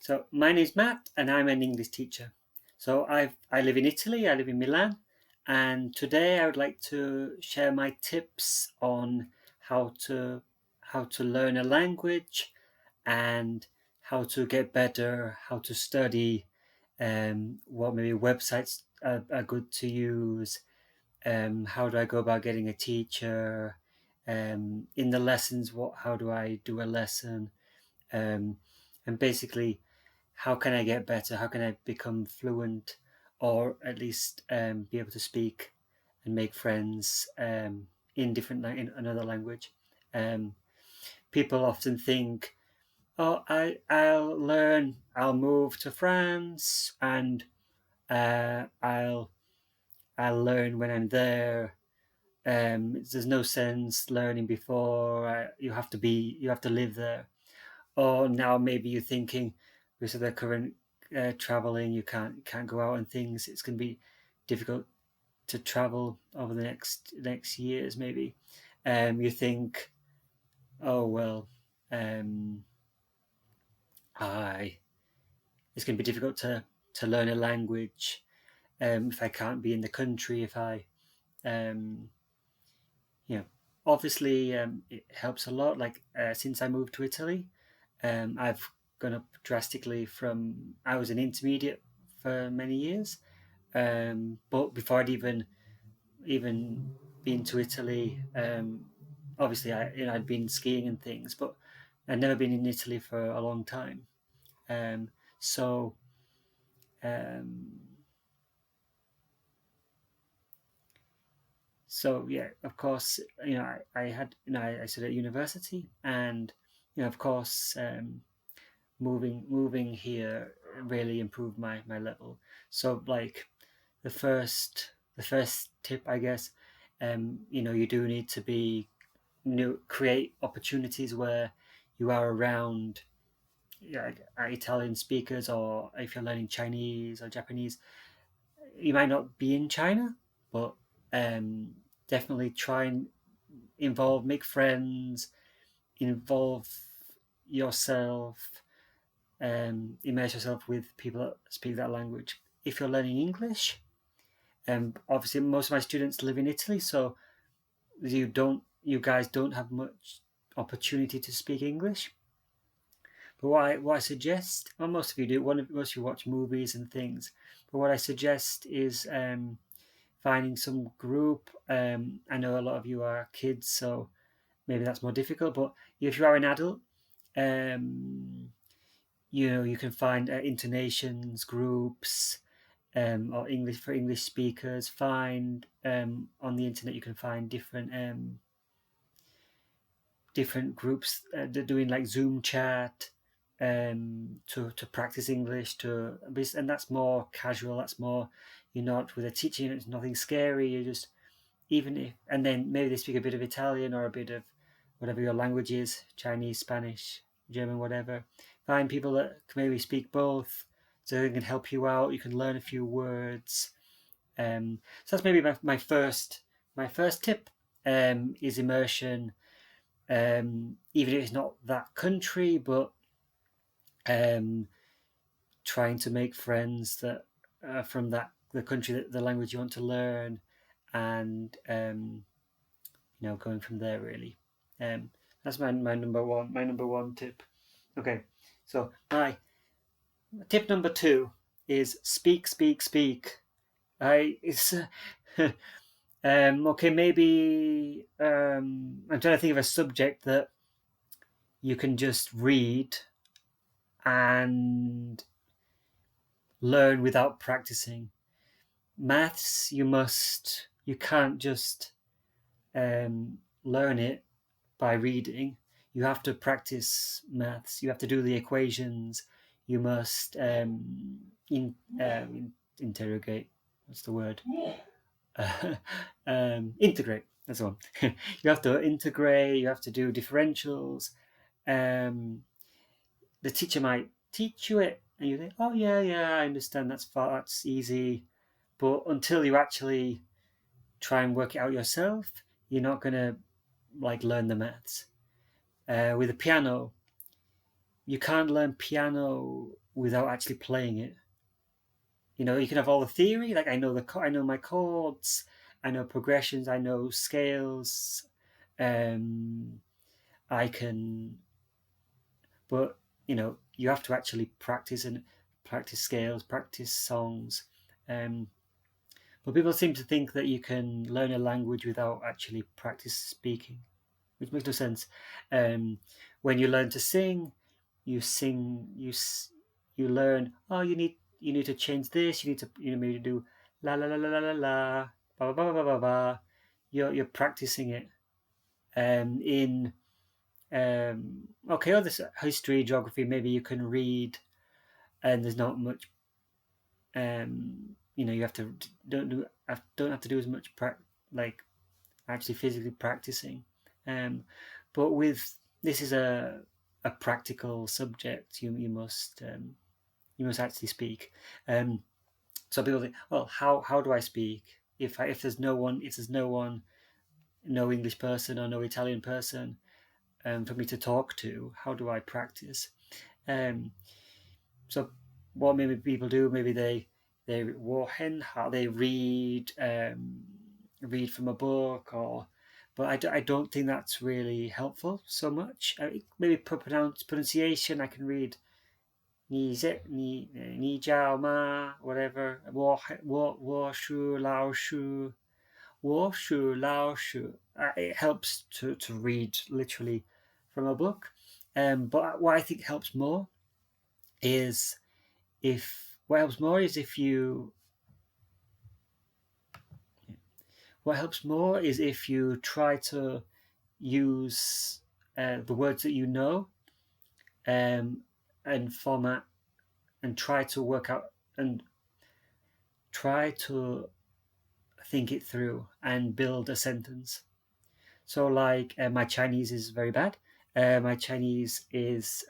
So my name's Matt, and I'm an English teacher. So I live in Italy. I live in Milan, and today I would like to share my tips on how to how to learn a language and how to get better, how to study, what maybe websites are good to use, how do I go about getting a teacher, in the lessons, how do I do a lesson, um, and basically how can I get better? How can I become fluent, or at least be able to speak and make friends in another language? Um, People often think, "Oh, I'll move to France, and uh, I'll I'll learn when I'm there." There's no sense learning before. You have to live there. Or now maybe you're thinking, because of the current traveling, you can't go out and things. It's going to be difficult to travel over the next years. Maybe you think, oh well, um, I it's going to be difficult to learn a language if I can't be in the country. If I um, you know, obviously it helps a lot. Like since I moved to Italy, I've gone up drastically from I was an intermediate for many years, but before I'd even been to Italy, obviously I'd been skiing and things, but I'd never been in Italy for a long time. Um, so um, so yeah, of course, I had I studied at university, and of course, moving here really improved my level. So like the first tip, I guess, you do need to be create opportunities where you are around Italian speakers, or if you're learning Chinese or Japanese, you might not be in China, but um, definitely try and make friends, involve yourself, immerse yourself with people that speak that language. If you're learning English, obviously most of my students live in Italy, so you guys don't have much opportunity to speak English. But what I suggest, well, most of you do. Most of you watch movies and things. But what I suggest is finding some group. I know a lot of you are kids, so maybe that's more difficult. But if you are an adult, um, you can find intonations groups, or English for English speakers. Find on the internet, you can find different groups they're doing like Zoom chat, to practice English, and that's more casual. That's more, you're not with a teacher. It's nothing scary. You just, even if, and then maybe they speak a bit of Italian or a bit of whatever your language is, Chinese, Spanish, German, whatever. Find people that can maybe speak both, so they can help you out. You can learn a few words. So that's maybe my first tip, is immersion. Even if it's not that country, but um, trying to make friends that from the country, that the language you want to learn, and going from there really. That's my number one tip. Okay, so my tip number two is speak, speak, speak. I it's okay. Maybe I'm trying to think of a subject that you can just read and learn without practicing. Maths, you can't just learn it by reading. You have to practice maths. You have to do the equations. You must interrogate. What's the word? Integrate. That's the one. You have to integrate. You have to do differentials. Um, the teacher might teach you it, and you think, "Oh yeah, I understand. That's easy." But until you actually try and work it out yourself, you're not gonna like learn the maths. With the piano, you can't learn piano without actually playing it. You know, you can have all the theory, like I know my chords, I know progressions, I know scales, um, I can, but you know, you have to actually practice and practice scales, practice songs. Um, but people seem to think that you can learn a language without actually practice speaking, which makes no sense. Um, when you learn to sing, you sing, you learn. Oh, you need to change this. You need to do la la la la la la la ba ba ba ba ba ba. You're practicing it. In okay, other history, geography, maybe you can read, and there's not much. You know, you have to don't have to do as much like actually physically practicing. Um, but with this is a practical subject. You must actually speak. So people think, well, how do I speak if there's no one no English person or no Italian person for me to talk to? How do I practice? Um, so what maybe people do, maybe they how they read from a book, or but I don't think that's really helpful so much. Maybe pronunciation, I can read ni jiao ma, whatever, wo shu lao shu, wo shu lao shu. It helps to read literally from a book. But what I think helps more is if what helps more is if you what helps more is if you try to use the words that you know, and format, and try to work out and try to think it through and build a sentence. So like my Chinese is very bad. My Chinese is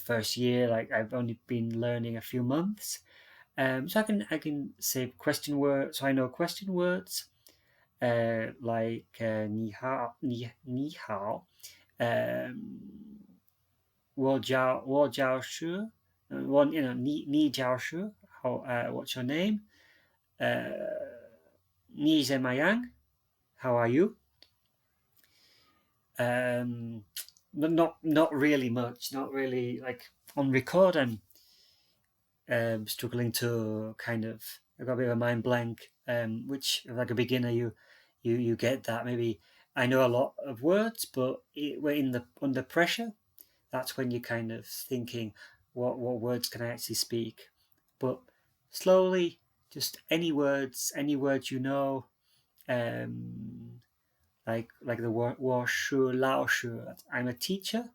first year, like I've only been learning a few months. So I can say question words. So I know question words like 你好, 我叫是, you know, 你叫是, how what's your name? 你怎么样? How are you? But not really much. Not really like on record. I'm struggling to kind of. I got a bit of a mind blank. Which like a beginner, you get that. Maybe I know a lot of words, but we're in the under pressure. That's when you're kind of thinking, what words can I actually speak? But slowly, just any words you know. Um, like the word 我是老师. I'm a teacher.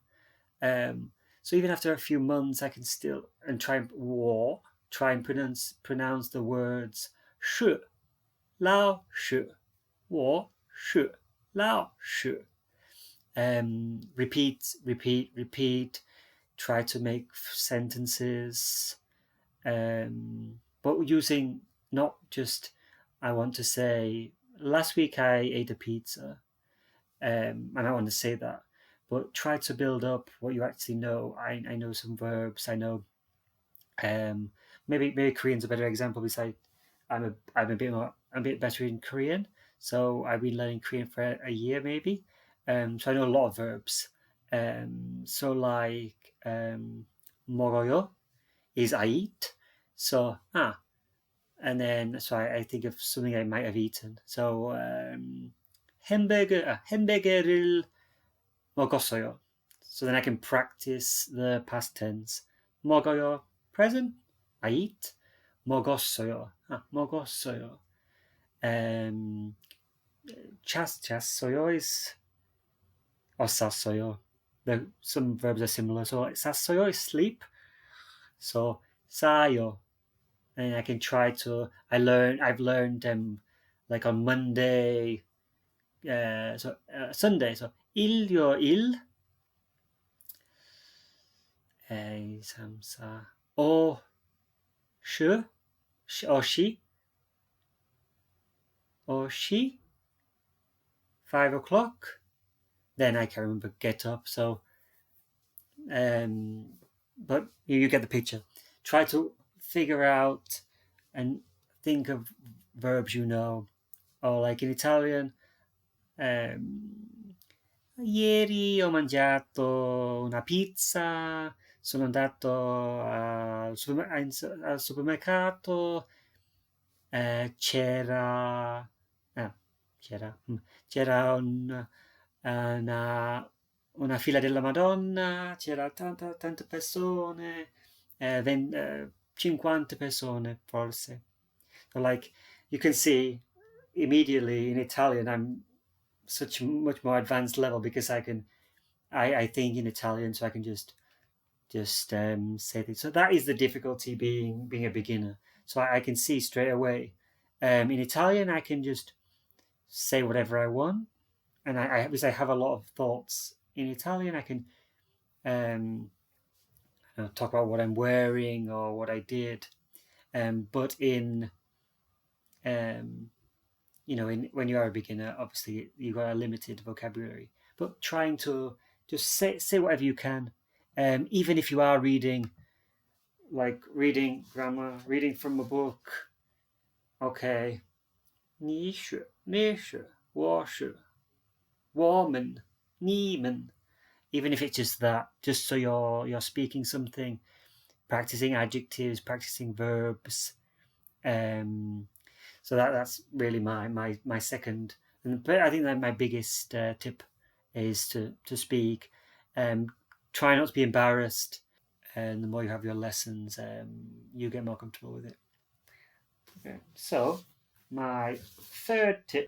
So even after a few months, I can still and try and pronounce the words 是老师, 我是老师. Repeat. Try to make sentences, but using not just. I want to say, last week I ate a pizza, and I want to say that, but try to build up what you actually know. I know some verbs. I know, maybe Korean's a better example. Besides, I'm a bit better in Korean, so I've been learning Korean for a year maybe. So I know a lot of verbs. So like 먹어요 is I eat. So and then so I think of something I might have eaten. So 햄버거를 먹었어요. So then I can practice the past tense. 먹어요, present, I eat. 먹었어요, 먹었어요. 잤어요 is or 잤어요. Some verbs are similar. So like 잤어요 is sleep. So 자요. And I can try to. I've learned like on Monday. Sunday. So 일요일. 1, 3, 4, 5, 6, or she, 5 o'clock. Then I can remember get up. So but you get the picture. Try to figure out and think of verbs you know, or like in Italian, ieri ho mangiato una pizza, sono andato al supermercato, c'era, c'era, c'era una fila della Madonna, c'era tante persone, 50 persone forse. So like you can see immediately in Italian, I'm such a much more advanced level because I think in Italian, so I can just say things. So that is the difficulty being a beginner. So I can see straight away. In Italian, I can just say whatever I want, and because I have a lot of thoughts in Italian, I can um, talk about what I'm wearing or what I did. But in when you are a beginner, obviously you've got a limited vocabulary. But trying to just say whatever you can, even if you are reading, like reading grammar, reading from a book. Okay, 你是我们 even if it's just that, just so you're speaking something, practicing adjectives, practicing verbs. So that's really my second, but I think that my biggest tip is to speak. Try not to be embarrassed, and the more you have your lessons, you get more comfortable with it. Okay. So my third tip